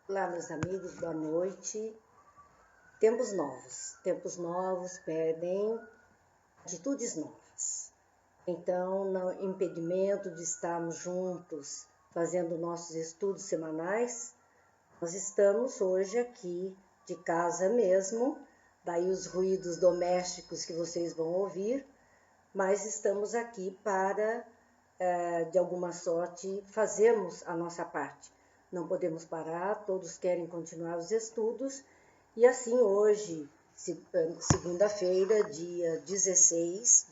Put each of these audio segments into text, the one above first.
Olá, meus amigos, boa noite. Tempos novos pedem atitudes novas. Então, no impedimento de estarmos juntos fazendo nossos estudos semanais, nós estamos hoje aqui de casa mesmo, daí os ruídos domésticos que vocês vão ouvir, mas estamos aqui para, de alguma sorte, fazermos a nossa parte. Não podemos parar, todos querem continuar os estudos, e assim hoje, segunda-feira, dia 16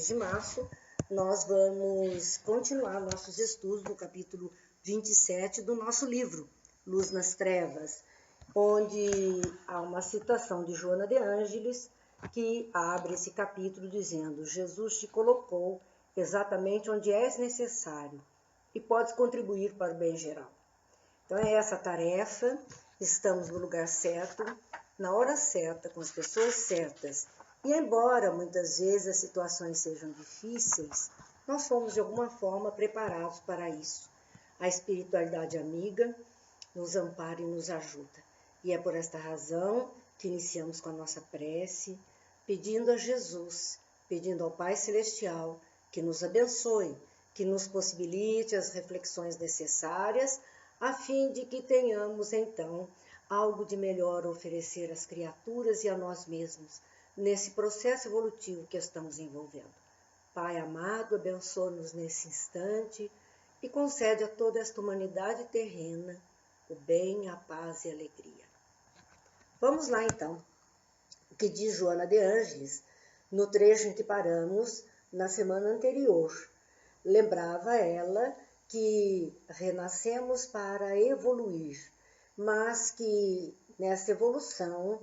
de março, nós vamos continuar nossos estudos no capítulo 27 do nosso livro, Luz nas Trevas, onde há uma citação de Joana de Ângeles, que abre esse capítulo dizendo: Jesus te colocou exatamente onde és necessário e podes contribuir para o bem geral. Então é essa a tarefa, estamos no lugar certo, na hora certa, com as pessoas certas. E embora muitas vezes as situações sejam difíceis, nós fomos de alguma forma preparados para isso. A espiritualidade amiga nos ampara e nos ajuda. E é por esta razão que iniciamos com a nossa prece, pedindo a Jesus, pedindo ao Pai Celestial que nos abençoe, que nos possibilite as reflexões necessárias, a fim de que tenhamos, então, algo de melhor a oferecer às criaturas e a nós mesmos, nesse processo evolutivo que estamos envolvendo. Pai amado, abençoa-nos nesse instante e concede a toda esta humanidade terrena o bem, a paz e a alegria. Vamos lá, então, o que diz Joana de Ângeles, no trecho em que paramos na semana anterior. Lembrava ela que renascemos para evoluir, mas que nessa evolução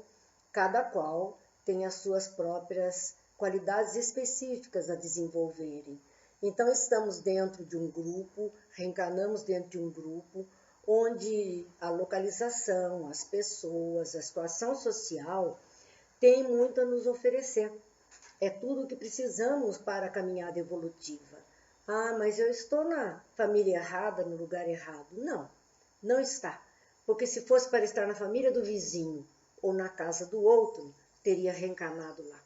cada qual tem as suas próprias qualidades específicas a desenvolverem. Então estamos dentro de um grupo, reencarnamos dentro de um grupo, onde a localização, as pessoas, a situação social tem muito a nos oferecer. É tudo o que precisamos para a caminhada evolutiva. Ah, mas eu estou na família errada, no lugar errado. Não, não está. Porque se fosse para estar na família do vizinho ou na casa do outro, teria reencarnado lá.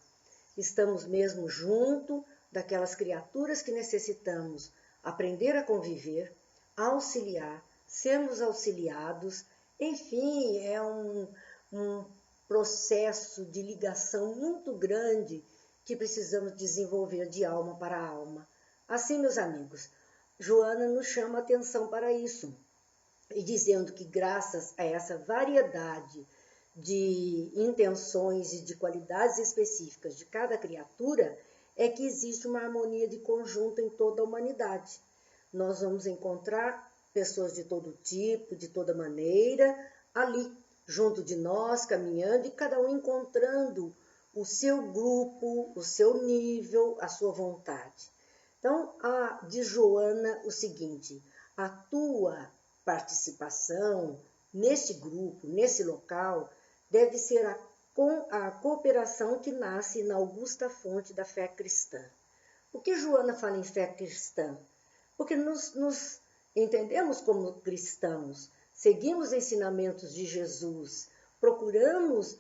Estamos mesmo junto daquelas criaturas que necessitamos aprender a conviver, auxiliar, sermos auxiliados. Enfim, é um processo de ligação muito grande que precisamos desenvolver de alma para alma. Assim, meus amigos, Joana nos chama a atenção para isso, e dizendo que graças a essa variedade de intenções e de qualidades específicas de cada criatura, é que existe uma harmonia de conjunto em toda a humanidade. Nós vamos encontrar pessoas de todo tipo, de toda maneira, ali, junto de nós, caminhando, e cada um encontrando o seu grupo, o seu nível, a sua vontade. Então, diz Joana o seguinte: a tua participação neste grupo, nesse local, deve ser a cooperação que nasce na augusta fonte da fé cristã. Por que Joana fala em fé cristã? Porque nos entendemos como cristãos, seguimos ensinamentos de Jesus, procuramos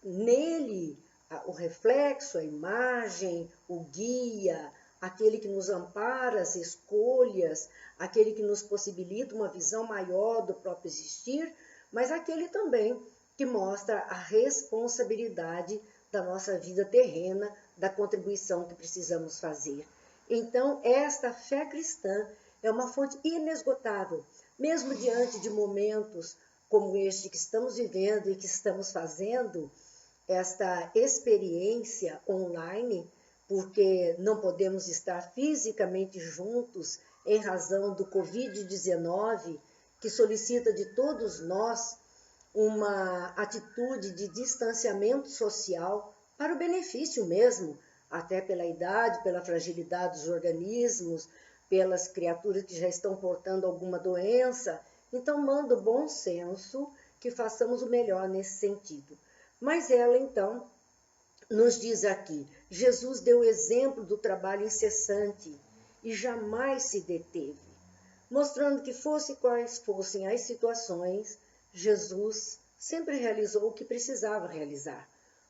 nele o reflexo, a imagem, o guia, aquele que nos ampara as escolhas, aquele que nos possibilita uma visão maior do próprio existir, mas aquele também que mostra a responsabilidade da nossa vida terrena, da contribuição que precisamos fazer. Então, esta fé cristã é uma fonte inesgotável, mesmo diante de momentos como este que estamos vivendo e que estamos fazendo, esta experiência online, porque não podemos estar fisicamente juntos em razão do Covid-19, que solicita de todos nós uma atitude de distanciamento social para o benefício mesmo, até pela idade, pela fragilidade dos organismos, pelas criaturas que já estão portando alguma doença. Então, manda o bom senso que façamos o melhor nesse sentido. Mas ela, então, nos diz aqui: Jesus deu exemplo do trabalho incessante e jamais se deteve. mostrando que fosse quais fossem as situações, Jesus sempre realizou o que precisava realizar.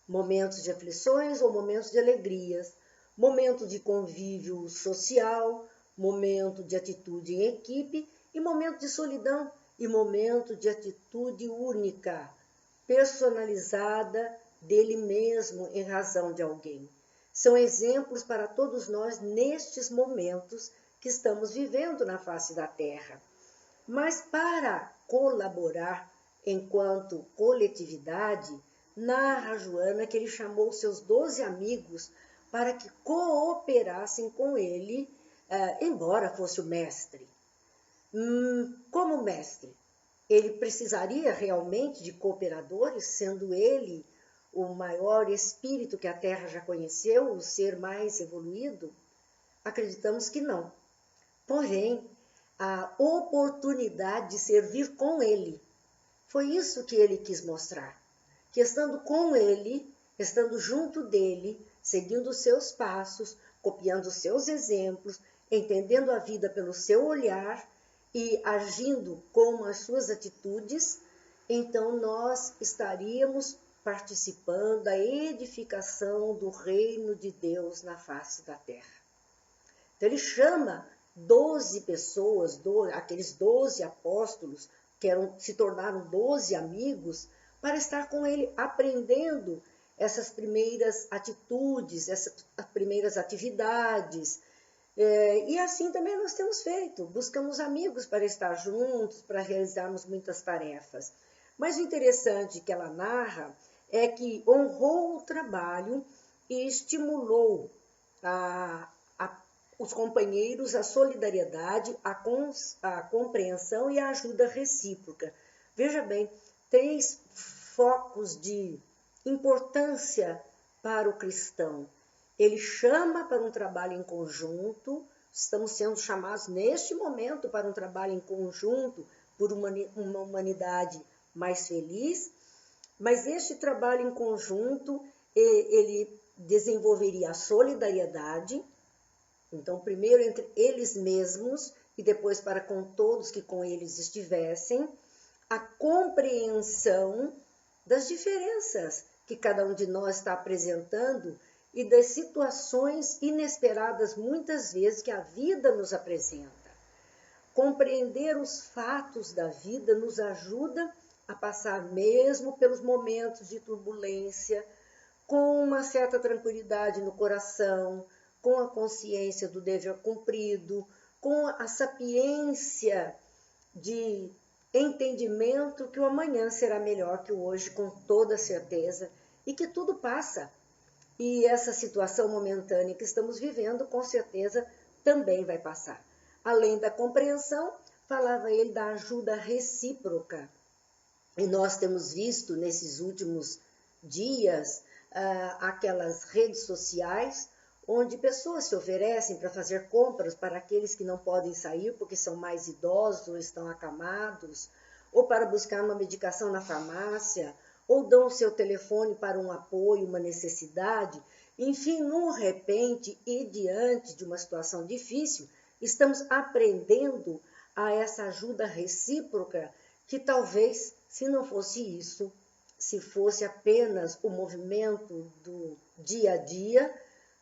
Momentos de aflições ou momentos de alegrias, momento de convívio social, momento de atitude em equipe e momento de solidão e momento de atitude única, personalizada dele mesmo em razão de alguém. São exemplos para todos nós nestes momentos que estamos vivendo na face da Terra. Mas para colaborar enquanto coletividade, narra Joana que ele chamou seus 12 amigos para que cooperassem com ele, embora fosse o mestre. Como mestre, ele precisaria realmente de cooperadores, sendo ele o maior espírito que a Terra já conheceu, o ser mais evoluído? Acreditamos que não. Porém, a oportunidade de servir com ele, foi isso que ele quis mostrar. Que estando com ele, estando junto dele, seguindo os seus passos, copiando os seus exemplos, entendendo a vida pelo seu olhar e agindo como as suas atitudes, então nós estaríamos participando da edificação do reino de Deus na face da terra. Então ele chama 12 pessoas, aqueles 12 apóstolos, que se tornaram 12 amigos, para estar com ele aprendendo essas primeiras atitudes, essas primeiras atividades. E assim também nós temos feito, buscamos amigos para estar juntos, para realizarmos muitas tarefas. Mas o interessante que ela narra é que honrou o trabalho e estimulou os companheiros a solidariedade, a compreensão e a ajuda recíproca. Veja bem, 3 focos de importância para o cristão. Ele chama para um trabalho em conjunto, estamos sendo chamados neste momento para um trabalho em conjunto por uma humanidade mais feliz, mas este trabalho em conjunto, ele desenvolveria a solidariedade, então primeiro entre eles mesmos e depois para com todos que com eles estivessem, a compreensão das diferenças que cada um de nós está apresentando e das situações inesperadas muitas vezes que a vida nos apresenta. Compreender os fatos da vida nos ajuda a passar mesmo pelos momentos de turbulência, com uma certa tranquilidade no coração, com a consciência do dever cumprido, com a sapiência de entendimento que o amanhã será melhor que o hoje, com toda certeza, e que tudo passa. E essa situação momentânea que estamos vivendo, com certeza, também vai passar. Além da compreensão, falava ele da ajuda recíproca. E nós temos visto nesses últimos dias aquelas redes sociais onde pessoas se oferecem para fazer compras para aqueles que não podem sair porque são mais idosos ou estão acamados, ou para buscar uma medicação na farmácia, ou dão o seu telefone para um apoio, uma necessidade. Enfim, no repente e diante de uma situação difícil, estamos aprendendo a essa ajuda recíproca que talvez, se não fosse isso, se fosse apenas o movimento do dia a dia,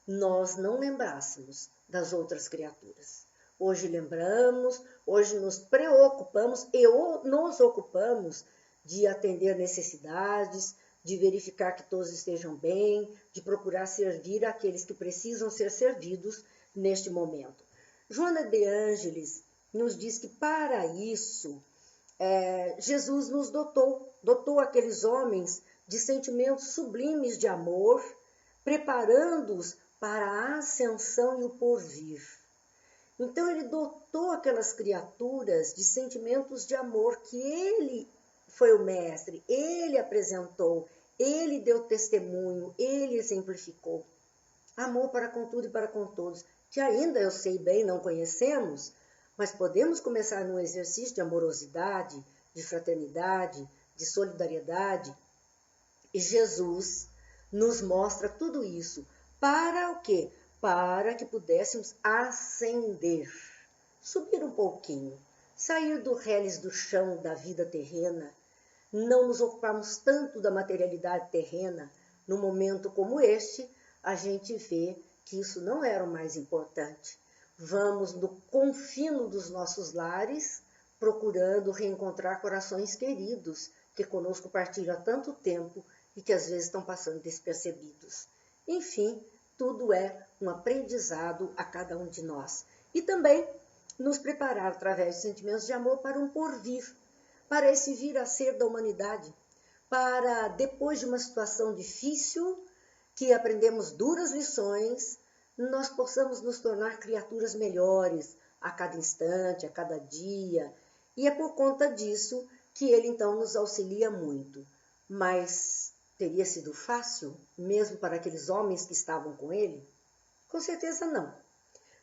nós não lembrássemos das outras criaturas. Hoje lembramos, hoje nos preocupamos e nos ocupamos de atender necessidades, de verificar que todos estejam bem, de procurar servir aqueles que precisam ser servidos neste momento. Joana de Ângeles nos diz que para isso Jesus nos dotou aqueles homens de sentimentos sublimes de amor, preparando-os para a ascensão e o porvir. Então ele dotou aquelas criaturas de sentimentos de amor que ele foi o mestre, ele apresentou, ele deu testemunho, ele exemplificou. Amor para com tudo e para com todos, que ainda eu sei bem, não conhecemos, mas podemos começar num exercício de amorosidade, de fraternidade, de solidariedade. E Jesus nos mostra tudo isso. Para o quê? Para que pudéssemos ascender, subir um pouquinho, sair do reles do chão da vida terrena, não nos ocuparmos tanto da materialidade terrena. Num momento como este, a gente vê que isso não era o mais importante. Vamos no confino dos nossos lares, procurando reencontrar corações queridos que conosco partilham há tanto tempo e que às vezes estão passando despercebidos. Enfim, tudo é um aprendizado a cada um de nós. E também nos preparar através de sentimentos de amor para um porvir, para esse vir a ser da humanidade, para depois de uma situação difícil, que aprendemos duras lições, nós possamos nos tornar criaturas melhores a cada instante, a cada dia. E é por conta disso que ele então nos auxilia muito. Mas teria sido fácil, mesmo para aqueles homens que estavam com ele? Com certeza não.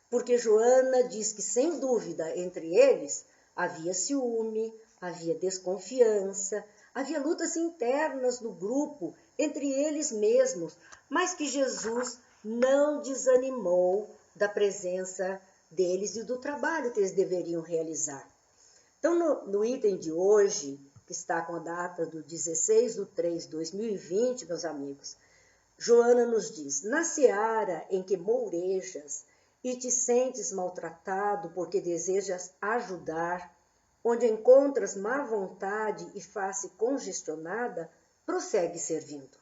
Porque Joana diz que, sem dúvida, entre eles havia ciúme, havia desconfiança, havia lutas internas no grupo, entre eles mesmos, mas que Jesus não desanimou da presença deles e do trabalho que eles deveriam realizar. Então, no item de hoje, que está com a data do 16/3/2020, meus amigos, Joana nos diz: na seara em que mourejas e te sentes maltratado porque desejas ajudar, onde encontras má vontade e face congestionada, prossegue servindo.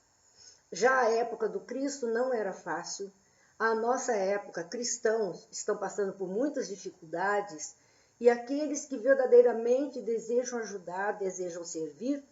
Já a época do Cristo não era fácil. A nossa época, cristãos estão passando por muitas dificuldades e aqueles que verdadeiramente desejam ajudar, desejam servir,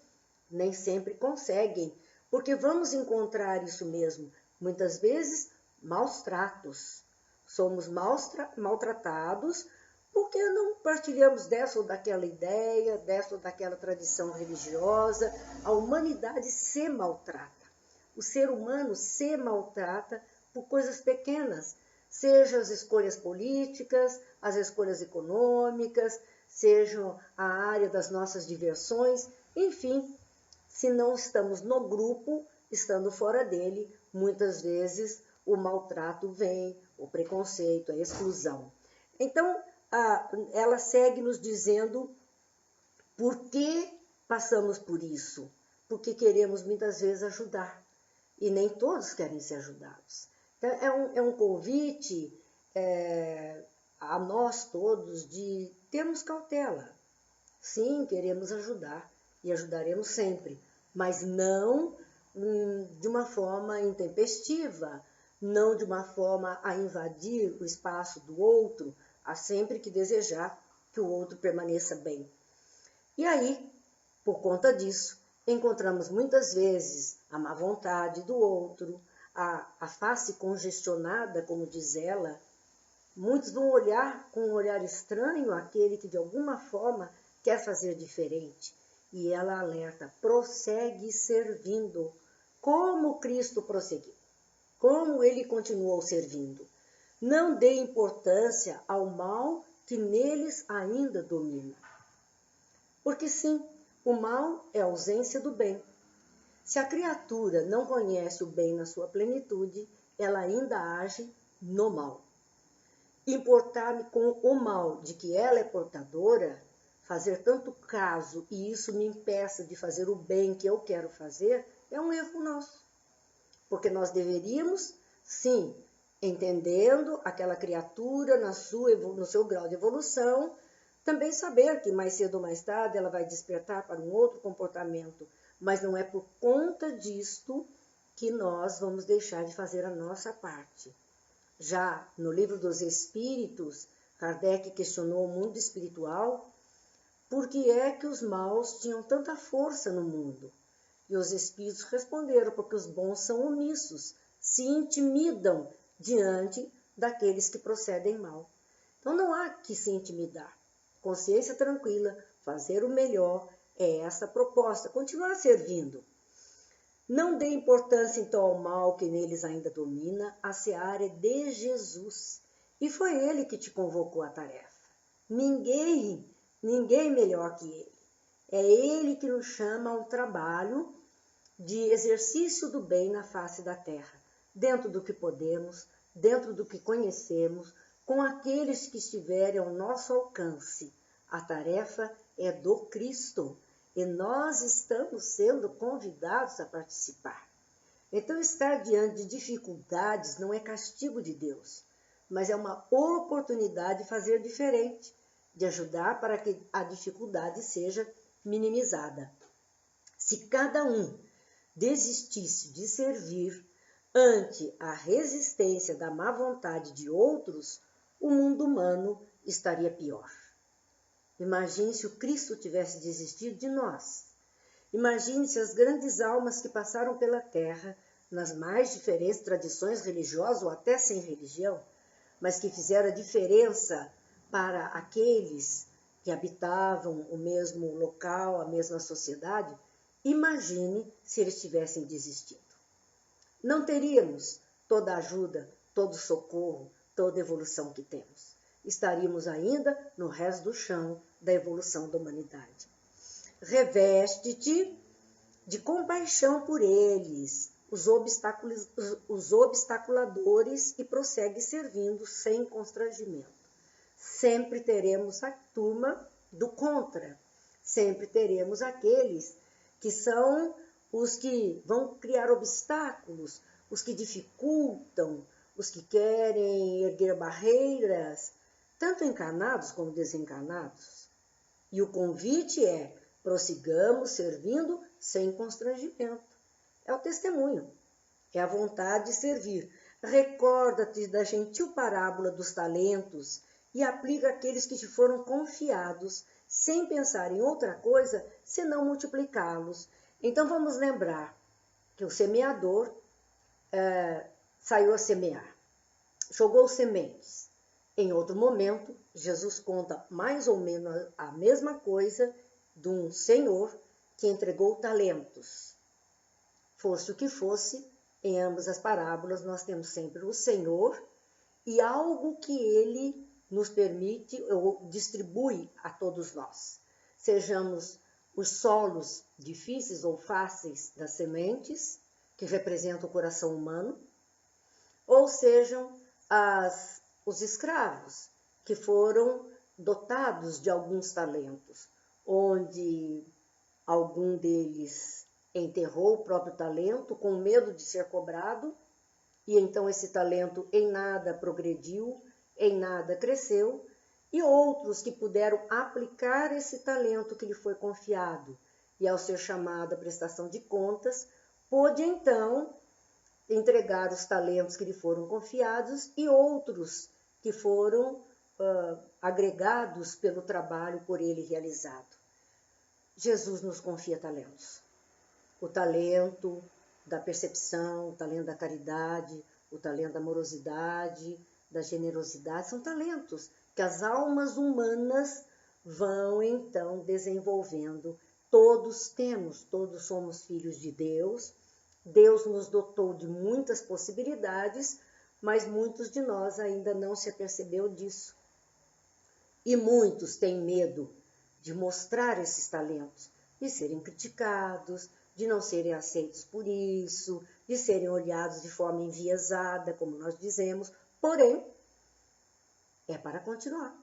nem sempre conseguem, porque vamos encontrar isso mesmo, muitas vezes, maus tratos. Somos maltratados porque não partilhamos dessa ou daquela ideia, dessa ou daquela tradição religiosa. A humanidade se maltrata. O ser humano se maltrata por coisas pequenas, seja as escolhas políticas, as escolhas econômicas, sejam a área das nossas diversões, enfim, se não estamos no grupo, estando fora dele, muitas vezes o maltrato vem, o preconceito, a exclusão. Então, ela segue nos dizendo por que passamos por isso, porque queremos muitas vezes ajudar, e nem todos querem ser ajudados. Então, é um convite a nós todos de termos cautela. Sim, queremos ajudar e ajudaremos sempre, mas não de uma forma intempestiva, não de uma forma a invadir o espaço do outro, a sempre que desejar que o outro permaneça bem. E aí, por conta disso, encontramos muitas vezes a má vontade do outro, a face congestionada, como diz ela. Muitos vão olhar com um olhar estranho aquele que de alguma forma quer fazer diferente. E ela alerta: prossegue servindo, como Cristo prosseguiu, como ele continuou servindo. Não dê importância ao mal que neles ainda domina. Porque sim, o mal é a ausência do bem. Se a criatura não conhece o bem na sua plenitude, ela ainda age no mal. Importar-me com o mal de que ela é portadora, fazer tanto caso e isso me impeça de fazer o bem que eu quero fazer, é um erro nosso. Porque nós deveríamos, sim, entendendo aquela criatura no seu grau de evolução, também saber que mais cedo ou mais tarde ela vai despertar para um outro comportamento. Mas não é por conta disto que nós vamos deixar de fazer a nossa parte. Já no Livro dos Espíritos, Kardec questionou o mundo espiritual por que é que os maus tinham tanta força no mundo. E os espíritos responderam: porque os bons são omissos, se intimidam diante daqueles que procedem mal. Então não há que se intimidar. Consciência tranquila, fazer o melhor, é essa a proposta, continuar servindo. Não dê importância então ao mal que neles ainda domina, a seara é de Jesus. E foi ele que te convocou à tarefa. Ninguém melhor que ele. É ele que nos chama ao trabalho de exercício do bem na face da terra, dentro do que podemos, dentro do que conhecemos, com aqueles que estiverem ao nosso alcance. A tarefa é do Cristo e nós estamos sendo convidados a participar. Então, estar diante de dificuldades não é castigo de Deus, mas é uma oportunidade de fazer diferente, de ajudar para que a dificuldade seja minimizada. Se cada um desistisse de servir ante a resistência da má vontade de outros, o mundo humano estaria pior. Imagine se o Cristo tivesse desistido de nós. Imagine se as grandes almas que passaram pela terra, nas mais diferentes tradições religiosas ou até sem religião, mas que fizeram a diferença para aqueles que habitavam o mesmo local, a mesma sociedade, imagine se eles tivessem desistido. Não teríamos toda a ajuda, todo o socorro, toda a evolução que temos. Estaríamos ainda no resto do chão da evolução da humanidade. Reveste-te de compaixão por eles, os obstaculadores, e prossegue servindo sem constrangimento. Sempre teremos a turma do contra, sempre teremos aqueles que são os que vão criar obstáculos, os que dificultam, os que querem erguer barreiras, tanto encarnados como desencarnados. E o convite é: prossigamos servindo sem constrangimento. É o testemunho, é a vontade de servir. Recorda-te da gentil parábola dos talentos e aplica aqueles que te foram confiados, sem pensar em outra coisa senão multiplicá-los. Então vamos lembrar que o semeador saiu a semear, jogou sementes. Em outro momento, Jesus conta mais ou menos a mesma coisa de um senhor que entregou talentos. Fosse o que fosse, em ambas as parábolas nós temos sempre o Senhor e algo que Ele nos permite ou distribui a todos nós. Sejamos os solos difíceis ou fáceis das sementes, que representam o coração humano, ou sejam os escravos, que foram dotados de alguns talentos, onde algum deles enterrou o próprio talento com medo de ser cobrado, e então esse talento em nada progrediu, em nada cresceu, e outros que puderam aplicar esse talento que lhe foi confiado, e ao ser chamado à prestação de contas, pôde então entregar os talentos que lhe foram confiados e outros que foram agregados pelo trabalho por ele realizado. Jesus nos confia talentos. O talento da percepção, o talento da caridade, o talento da amorosidade, da generosidade, são talentos que as almas humanas vão então desenvolvendo. Todos temos, todos somos filhos de Deus. Deus nos dotou de muitas possibilidades, mas muitos de nós ainda não se apercebeu disso. E muitos têm medo de mostrar esses talentos, de serem criticados, de não serem aceitos por isso, de serem olhados de forma enviesada, como nós dizemos. Porém, é para continuar,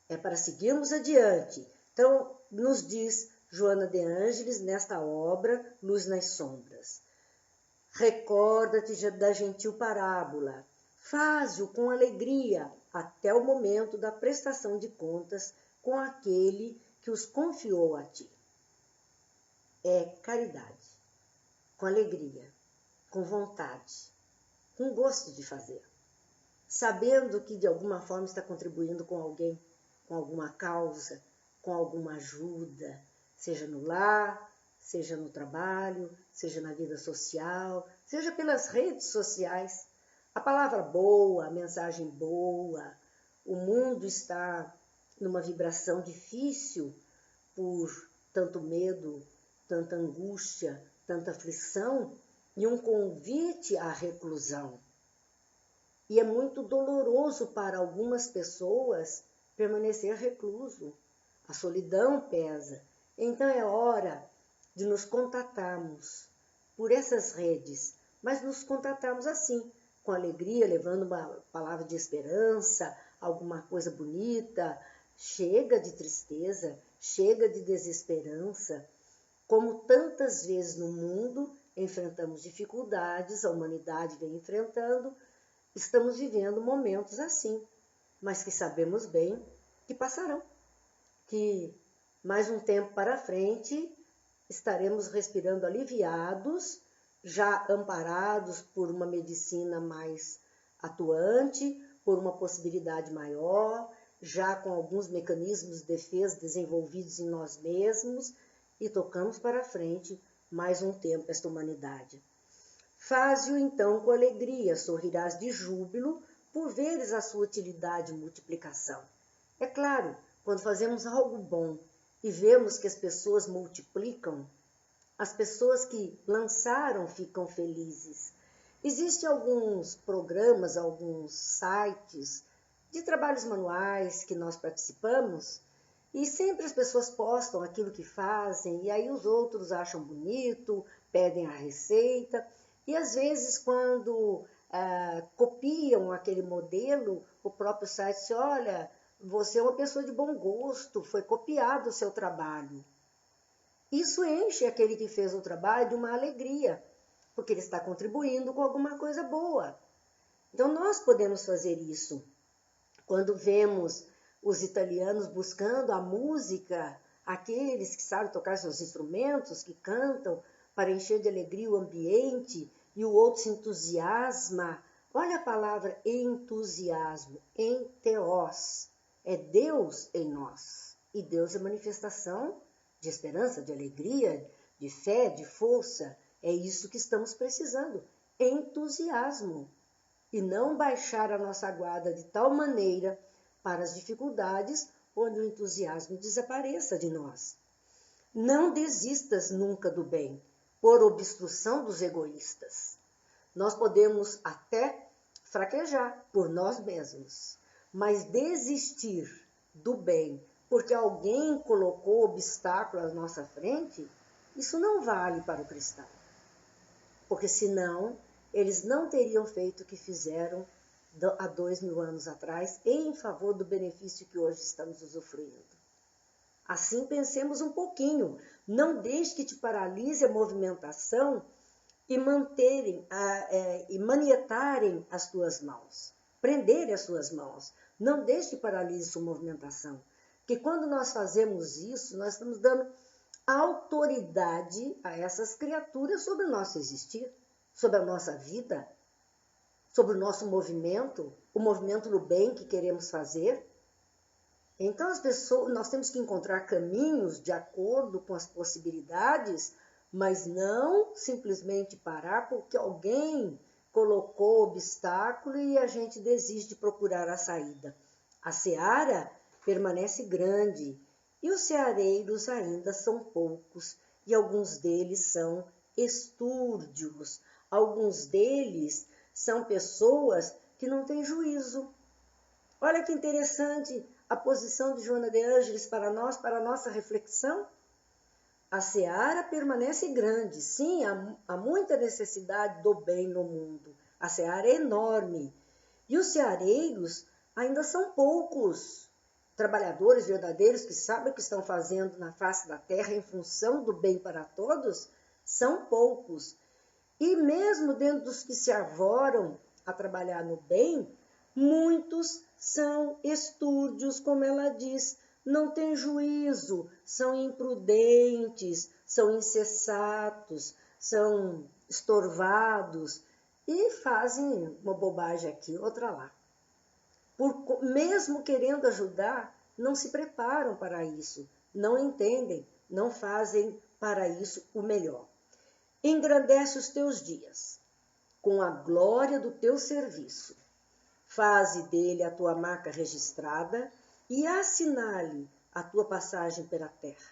é para seguirmos adiante. Então, nos diz Joana de Ângeles nesta obra, Luz nas Sombras. Recorda-te da gentil parábola, faze-o com alegria até o momento da prestação de contas com aquele que os confiou a ti. É caridade, com alegria, com vontade, com gosto de fazer, sabendo que de alguma forma está contribuindo com alguém, com alguma causa, com alguma ajuda, seja no lar, seja no trabalho, seja na vida social, seja pelas redes sociais. A palavra boa, a mensagem boa, o mundo está numa vibração difícil por tanto medo, tanta angústia, tanta aflição e um convite à reclusão. E é muito doloroso para algumas pessoas permanecer recluso. A solidão pesa. Então é hora de nos contatarmos por essas redes, mas nos contatarmos assim, com alegria, levando uma palavra de esperança, alguma coisa bonita. Chega de tristeza, chega de desesperança. Como tantas vezes no mundo enfrentamos dificuldades, a humanidade vem enfrentando, estamos vivendo momentos assim, mas que sabemos bem que passarão, que mais um tempo para frente estaremos respirando aliviados, já amparados por uma medicina mais atuante, por uma possibilidade maior, já com alguns mecanismos de defesa desenvolvidos em nós mesmos, e tocamos para frente mais um tempo esta humanidade. Faze-o então com alegria, sorrirás de júbilo por veres a sua utilidade e multiplicação. É claro, quando fazemos algo bom e vemos que as pessoas multiplicam, as pessoas que lançaram ficam felizes. Existem alguns programas, alguns sites de trabalhos manuais que nós participamos, e sempre as pessoas postam aquilo que fazem, e aí os outros acham bonito, pedem a receita, e às vezes quando copiam aquele modelo, o próprio site diz, olha, você é uma pessoa de bom gosto, foi copiado o seu trabalho. Isso enche aquele que fez o trabalho de uma alegria, porque ele está contribuindo com alguma coisa boa. Então nós podemos fazer isso. Quando vemos os italianos buscando a música, aqueles que sabem tocar seus instrumentos, que cantam para encher de alegria o ambiente, e o outro se entusiasma. Olha a palavra entusiasmo, enteos, é Deus em nós. E Deus é manifestação de esperança, de alegria, de fé, de força. É isso que estamos precisando, entusiasmo. E não baixar a nossa guarda de tal maneira para as dificuldades, onde o entusiasmo desapareça de nós. Não desistas nunca do bem, por obstrução dos egoístas. Nós podemos até fraquejar por nós mesmos, mas desistir do bem, porque alguém colocou obstáculo à nossa frente, isso não vale para o cristão. Porque senão, eles não teriam feito o que fizeram há 2000 anos atrás, em favor do benefício que hoje estamos usufruindo. Assim pensemos um pouquinho, não deixe que te paralise a movimentação e manietarem as tuas mãos, prenderem as tuas mãos. Não deixe que paralise sua movimentação, porque quando nós fazemos isso, nós estamos dando autoridade a essas criaturas sobre o nosso existir, sobre a nossa vida, sobre o nosso movimento, o movimento do bem que queremos fazer. Então, nós temos que encontrar caminhos de acordo com as possibilidades, mas não simplesmente parar porque alguém colocou obstáculo e a gente desiste de procurar a saída. A seara permanece grande e os ceareiros ainda são poucos, e alguns deles são estúrdios, alguns deles são pessoas que não têm juízo. Olha que interessante a posição de Joana de Ângeles para nós, para a nossa reflexão. A seara permanece grande, sim, há muita necessidade do bem no mundo. A seara é enorme. E os ceareiros ainda são poucos. Trabalhadores verdadeiros que sabem o que estão fazendo na face da terra em função do bem para todos, são poucos. E mesmo dentro dos que se arvoram a trabalhar no bem, muitos são estúrdios, como ela diz, não têm juízo, são imprudentes, são insensatos, são estorvados e fazem uma bobagem aqui, outra lá. Mesmo querendo ajudar, não se preparam para isso, não entendem, não fazem para isso o melhor. Engrandece os teus dias com a glória do teu serviço. Faze dele a tua marca registrada e assinale a tua passagem pela terra.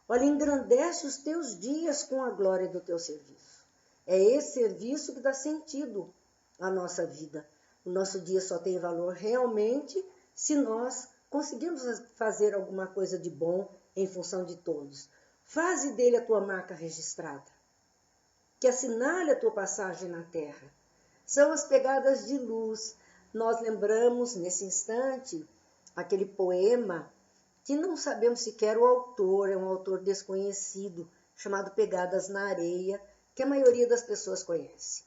Olha, engrandece os teus dias com a glória do teu serviço. É esse serviço que dá sentido à nossa vida. O nosso dia só tem valor realmente se nós conseguirmos fazer alguma coisa de bom em função de todos. Faze dele a tua marca registrada, que assinale a tua passagem na terra. São as pegadas de luz. nós lembramos nesse instante aquele poema que não sabemos sequer o autor, é um autor desconhecido, chamado Pegadas na Areia, que a maioria das pessoas conhece,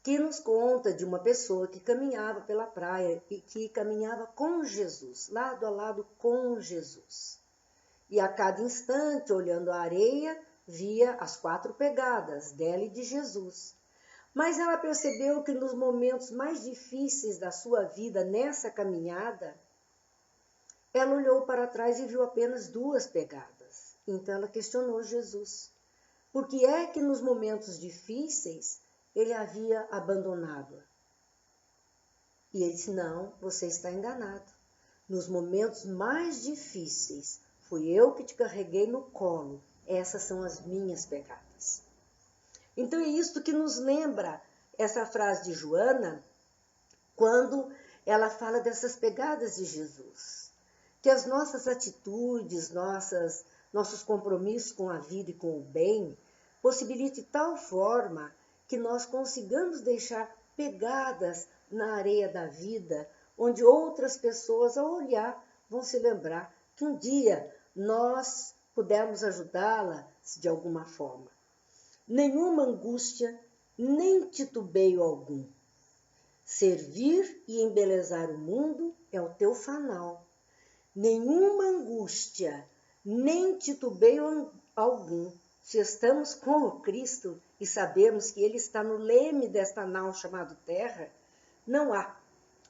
que nos conta de uma pessoa que caminhava pela praia e que caminhava com Jesus, lado a lado com Jesus. E a cada instante, olhando a areia, via as 4 pegadas dela e de Jesus. Mas ela percebeu que nos momentos mais difíceis da sua vida, nessa caminhada, ela olhou para trás e viu apenas 2 pegadas. Então ela questionou Jesus. Por que é que nos momentos difíceis ele havia abandonado-a? E ele disse, não, você está enganado. Nos momentos mais difíceis, fui eu que te carreguei no colo. Essas são as minhas pegadas. Então é isto que nos lembra essa frase de Joana, quando ela fala dessas pegadas de Jesus. Que as nossas atitudes, nossos compromissos com a vida e com o bem, possibilite tal forma que nós consigamos deixar pegadas na areia da vida, onde outras pessoas, ao olhar, vão se lembrar que um dia nós pudermos ajudá-la de alguma forma. Nenhuma angústia, nem titubeio algum. Servir e embelezar o mundo é o teu fanal. Nenhuma angústia, nem titubeio algum. Se estamos com o Cristo e sabemos que Ele está no leme desta nau chamada Terra, não há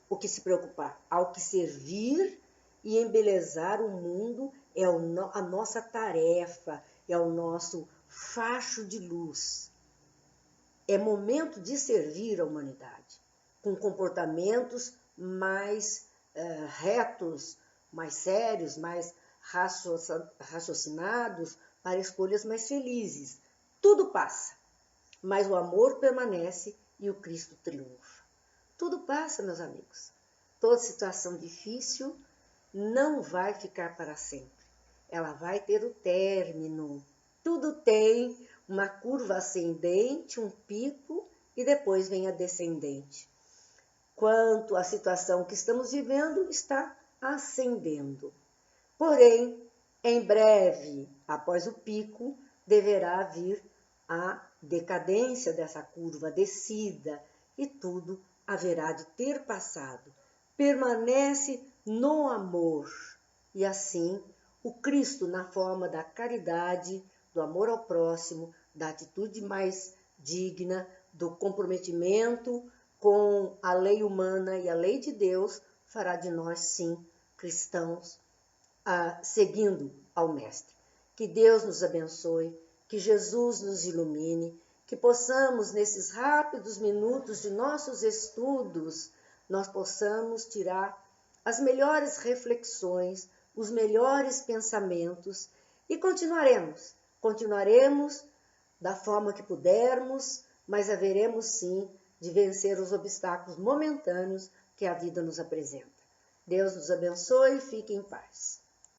o que se preocupar. Há o que servir e embelezar o mundo é a nossa tarefa, é o nosso facho de luz. É momento de servir a humanidade, com comportamentos mais retos, mais sérios, mais raciocinados, para escolhas mais felizes. Tudo passa, mas o amor permanece e o Cristo triunfa. Tudo passa, meus amigos. Toda situação difícil não vai ficar para sempre. Ela vai ter o término. Tudo tem uma curva ascendente, um pico, e depois vem a descendente. Quanto à situação que estamos vivendo, está ascendendo. Porém, em breve, após o pico, deverá vir a decadência dessa curva, a descida, e tudo haverá de ter passado. Permanece no amor. E assim, o Cristo, na forma da caridade, do amor ao próximo, da atitude mais digna, do comprometimento com a lei humana e a lei de Deus, fará de nós, sim, cristãos, seguindo ao Mestre. Que Deus nos abençoe, que Jesus nos ilumine, que possamos, nesses rápidos minutos de nossos estudos, nós possamos tirar as melhores reflexões, os melhores pensamentos e continuaremos da forma que pudermos, mas haveremos sim de vencer os obstáculos momentâneos que a vida nos apresenta. Deus nos abençoe e fique em paz.